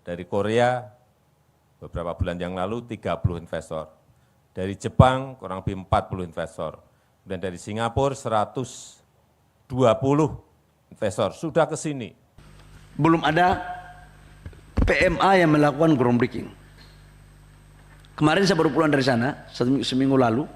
Dari Korea beberapa bulan yang lalu 30 investor. Dari Jepang kurang lebih 40 investor. Dan dari Singapura 120 investor sudah ke sini. Belum ada PMA yang melakukan groundbreaking. Kemarin saya baru pulang dari sana, seminggu lalu.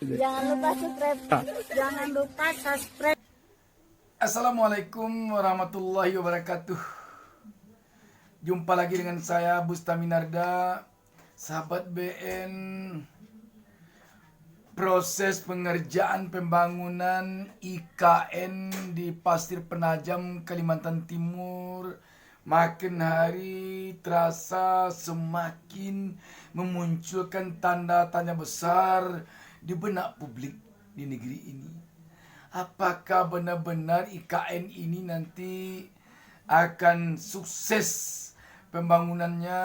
Jangan lupa subscribe. Jangan lupa subscribe. Assalamualaikum warahmatullahi wabarakatuh. Jumpa lagi dengan saya Bustaminarda, sahabat BN. Proses pengerjaan pembangunan IKN di Pasir Penajam, Kalimantan Timur makin hari terasa semakin memunculkan tanda tanya besar di benak publik di negeri ini. Apakah benar-benar IKN ini nanti akan sukses pembangunannya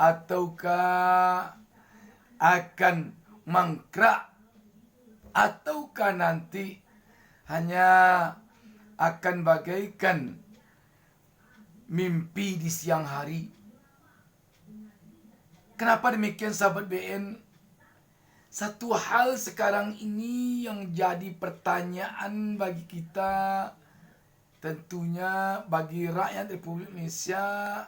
ataukah akan mangkrak ataukah nanti hanya akan bagaikan mimpi di siang hari? Kenapa demikian sahabat BN? Satu hal sekarang ini yang jadi pertanyaan bagi kita, tentunya bagi rakyat Republik Indonesia,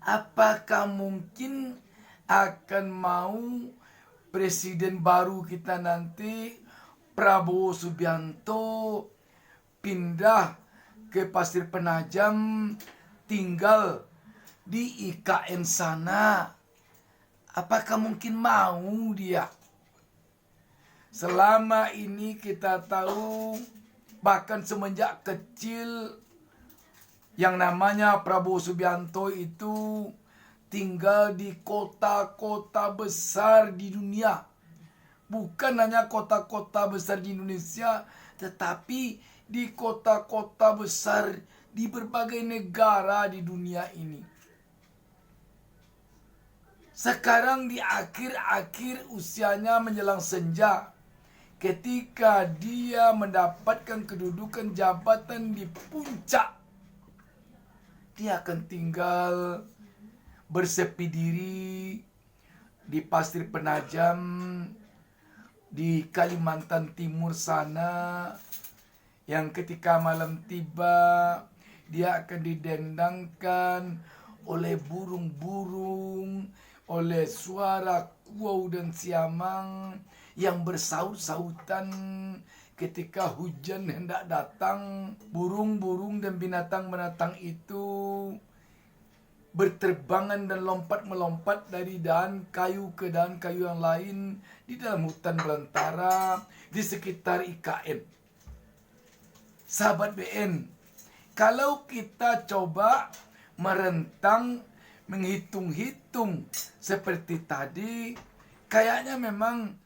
apakah mungkin akan mau presiden baru kita nanti, Prabowo Subianto, pindah ke Pasir Penajam, tinggal di IKN sana? Apakah mungkin mau dia? Selama ini kita tahu, bahkan semenjak kecil, yang namanya Prabowo Subianto itu tinggal di kota-kota besar di dunia. Bukan hanya kota-kota besar di Indonesia, tetapi di kota-kota besar di berbagai negara di dunia ini. Sekarang di akhir-akhir usianya menjelang senja, ketika dia mendapatkan kedudukan jabatan di puncak, dia akan tinggal bersepi diri di Pasir Penajam, di Kalimantan Timur sana, yang ketika malam tiba, dia akan didendangkan oleh burung-burung, oleh suara kuau dan siamang yang bersaut-sautan ketika hujan hendak datang. Burung-burung dan binatang-binatang itu berterbangan dan lompat-melompat dari dahan kayu ke dahan kayu yang lain di dalam hutan belantara di sekitar IKN. Sahabat BN, kalau kita coba merentang, menghitung-hitung seperti tadi, kayaknya memang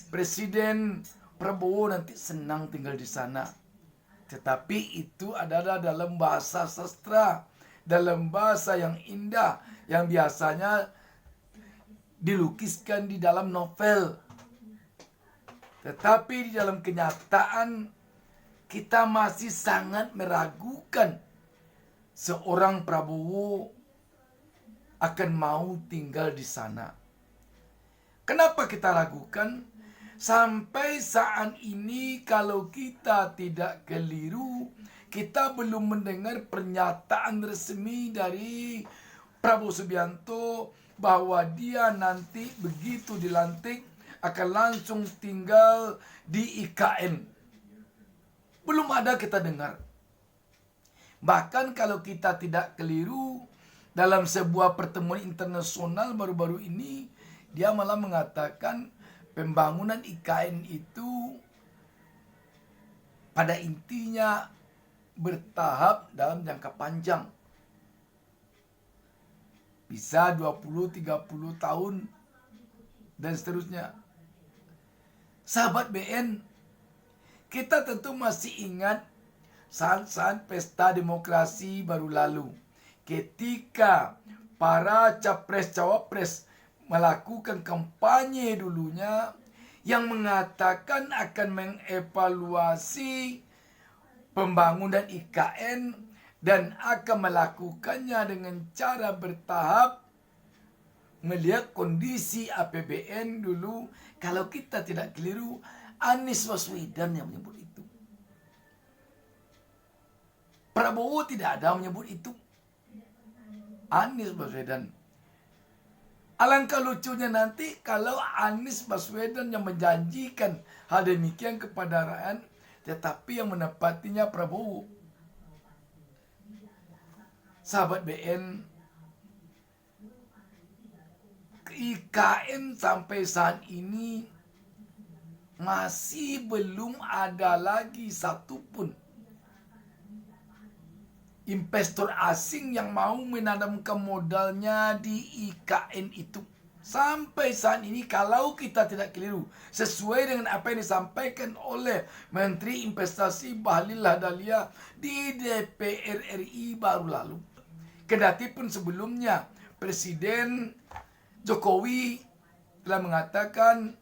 Presiden Prabowo nanti senang tinggal di sana. Tetapi itu adalah dalam bahasa sastra, dalam bahasa yang indah, yang biasanya dilukiskan di dalam novel. Tetapi di dalam kenyataan, kita masih sangat meragukan seorang Prabowo akan mau tinggal di sana. Kenapa kita ragukan? Sampai saat ini kalau kita tidak keliru, kita belum mendengar pernyataan resmi dari Prabowo Subianto bahwa dia nanti begitu dilantik akan langsung tinggal di IKN. Belum ada kita dengar. Bahkan kalau kita tidak keliru, dalam sebuah pertemuan internasional baru-baru ini, dia malah mengatakan pembangunan IKN itu pada intinya bertahap dalam jangka panjang. Bisa 20-30 tahun dan seterusnya. Sahabat BN, kita tentu masih ingat saat-saat pesta demokrasi baru lalu, ketika para capres-cawapres melakukan kampanye dulunya yang mengatakan akan mengevaluasi pembangunan IKN dan akan melakukannya dengan cara bertahap, melihat kondisi APBN dulu. Kalau kita tidak keliru, Anies Baswedan yang menyebut itu. Prabowo tidak ada menyebut itu. Anies Baswedan. Alangkah lucunya nanti kalau Anies Baswedan yang menjanjikan hal demikian kepada rakyat, tetapi yang menepatinya Prabowo. Sahabat BN, IKN sampai saat ini masih belum ada lagi satupun investor asing yang mau menanamkan modalnya di IKN itu. Sampai saat ini kalau kita tidak keliru, sesuai dengan apa yang disampaikan oleh Menteri Investasi Bahlil Lahadalia di DPR RI baru lalu. Kendati pun sebelumnya Presiden Jokowi telah mengatakan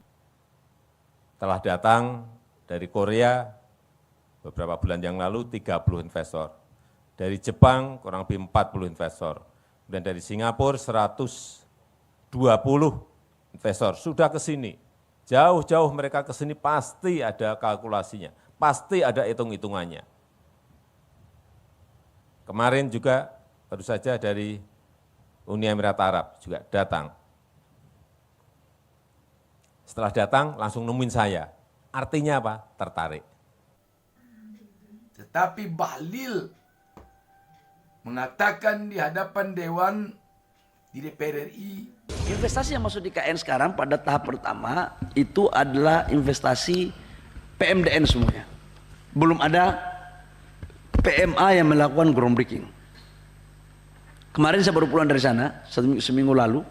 Telah datang dari Korea beberapa bulan yang lalu 30 investor. Dari Jepang kurang lebih 40 investor. Dan dari Singapura 120 investor sudah ke sini. Jauh-jauh mereka ke sini pasti ada kalkulasinya, pasti ada hitung-hitungannya. Kemarin juga baru saja dari Uni Emirat Arab juga datang. Setelah datang langsung nemuin saya. Artinya apa? Tertarik. Tetapi Bahlil mengatakan di hadapan Dewan di DPR RI, Investasi yang masuk di IKN sekarang pada tahap pertama itu adalah investasi PMDN semuanya. Belum ada PMA yang melakukan groundbreaking. Kemarin saya baru pulang dari sana, seminggu lalu.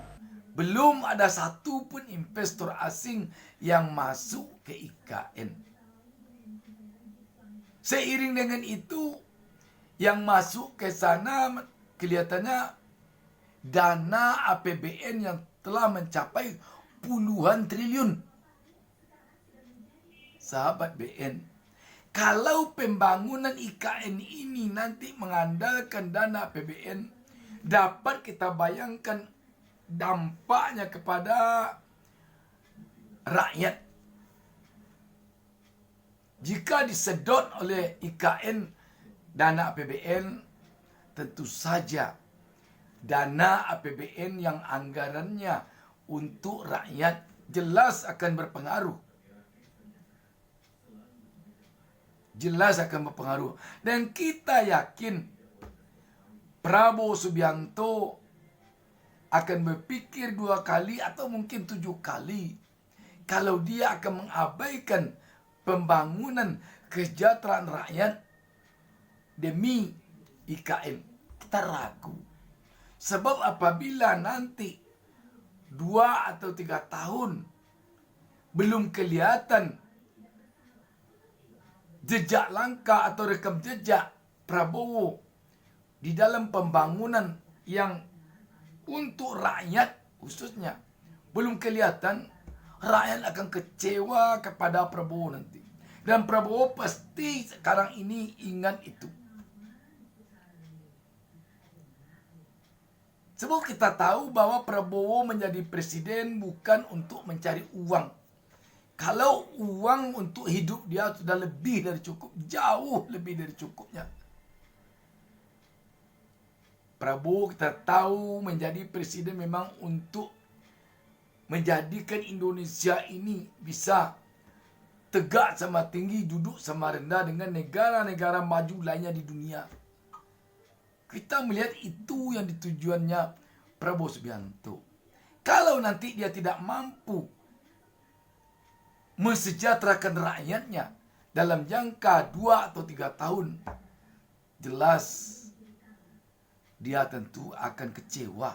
belum ada satupun investor asing yang masuk ke IKN. Seiring dengan itu, yang masuk ke sana kelihatannya dana APBN yang telah mencapai puluhan triliun. Sahabat BN, kalau pembangunan IKN ini nanti mengandalkan dana APBN, dapat kita bayangkan dampaknya kepada rakyat. Jika disedot oleh IKN dana APBN, tentu saja dana APBN yang anggarannya untuk rakyat jelas akan berpengaruh. Jelas akan berpengaruh. Dan kita yakin Prabowo Subianto akan berpikir 2 kali atau mungkin 7 kali kalau dia akan mengabaikan pembangunan kesejahteraan rakyat demi IKN. Kita ragu. Sebab apabila nanti 2 atau 3 tahun belum kelihatan jejak langkah atau rekam jejak Prabowo di dalam pembangunan yang untuk rakyat khususnya belum kelihatan, rakyat akan kecewa kepada Prabowo nanti. Dan Prabowo pasti sekarang ini ingat itu. Sebab kita tahu bahwa Prabowo menjadi presiden bukan untuk mencari uang. Kalau uang untuk hidup dia sudah lebih dari cukup, jauh lebih dari cukupnya. Prabowo kita tahu menjadi presiden memang untuk menjadikan Indonesia ini bisa tegak sama tinggi, duduk sama rendah dengan negara-negara maju lainnya di dunia. Kita melihat itu yang ditujuannya Prabowo Subianto. Kalau nanti dia tidak mampu mensejahterakan rakyatnya dalam jangka 2 atau 3 tahun, jelas dia tentu akan kecewa.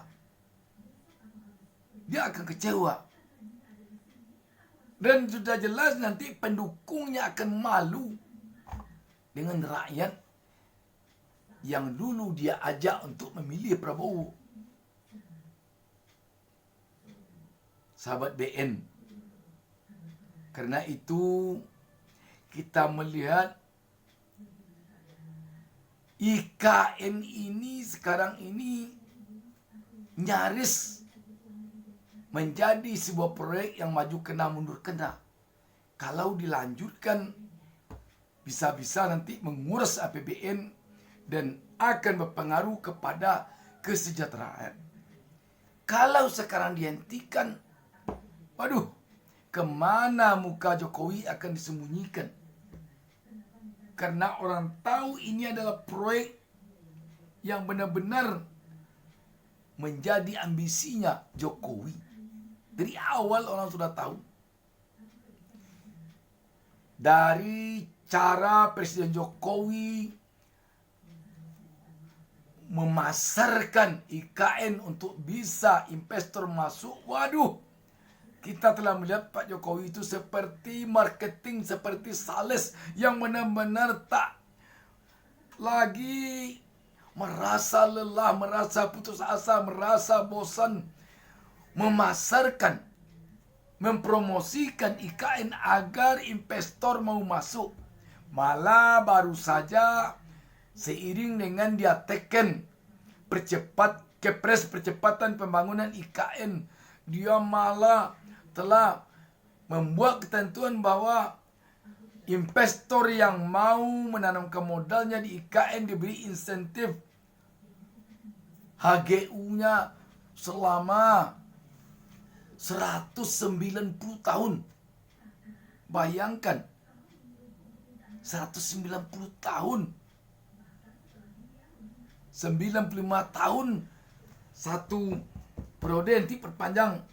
Dia akan kecewa. Dan sudah jelas nanti pendukungnya akan malu dengan rakyat yang dulu dia ajak untuk memilih Prabowo. Sahabat BN. Karena itu kita melihat IKN ini sekarang ini nyaris menjadi sebuah proyek yang maju kena mundur kena. Kalau dilanjutkan bisa-bisa nanti menguras APBN dan akan berpengaruh kepada kesejahteraan. Kalau sekarang dihentikan, waduh, kemana muka Jokowi akan disembunyikan? Karena orang tahu ini adalah proyek yang benar-benar menjadi ambisinya Jokowi. Dari awal orang sudah tahu. Dari cara Presiden Jokowi memasarkan IKN untuk bisa investor masuk, waduh, kita telah melihat Pak Jokowi itu seperti marketing, seperti sales yang benar-benar tak lagi merasa lelah, merasa putus asa, merasa bosan memasarkan, mempromosikan IKN agar investor mau masuk. Malah baru saja seiring dengan dia teken Kepres percepatan pembangunan IKN, dia malah telah membuat ketentuan bahwa investor yang mau menanamkan modalnya di IKN diberi insentif HGU-nya selama 190 tahun. Bayangkan, 190 tahun. 95 tahun satu periode, nanti perpanjang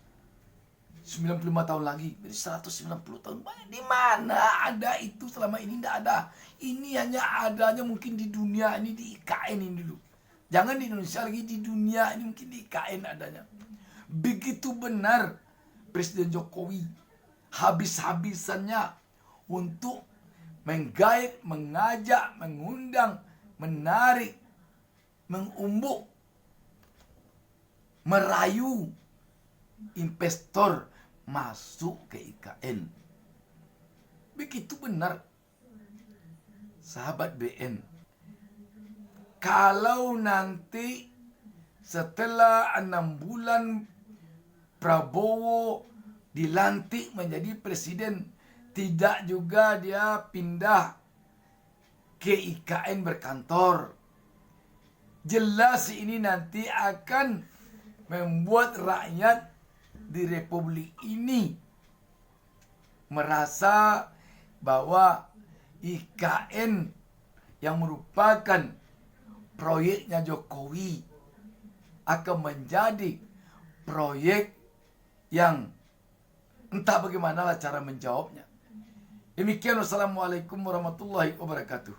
95 tahun lagi. Jadi 190 tahun. Di mana ada itu selama ini? Tidak ada. Ini hanya adanya mungkin di dunia ini, di IKN ini dulu. Jangan di Indonesia lagi, di dunia ini mungkin di IKN adanya. Begitu benar Presiden Jokowi habis-habisannya untuk menggait, mengajak, mengundang, menarik, mengumbuk, merayu investor masuk ke IKN. Begitu benar, sahabat BN. Kalau nanti setelah 6 bulan Prabowo dilantik menjadi presiden, tidak juga dia pindah ke IKN berkantor. Jelas ini nanti akan membuat rakyat di Republik ini merasa bahwa IKN yang merupakan proyeknya Jokowi akan menjadi proyek yang entah bagaimana cara menjawabnya. Demikian, wassalamualaikum warahmatullahi wabarakatuh.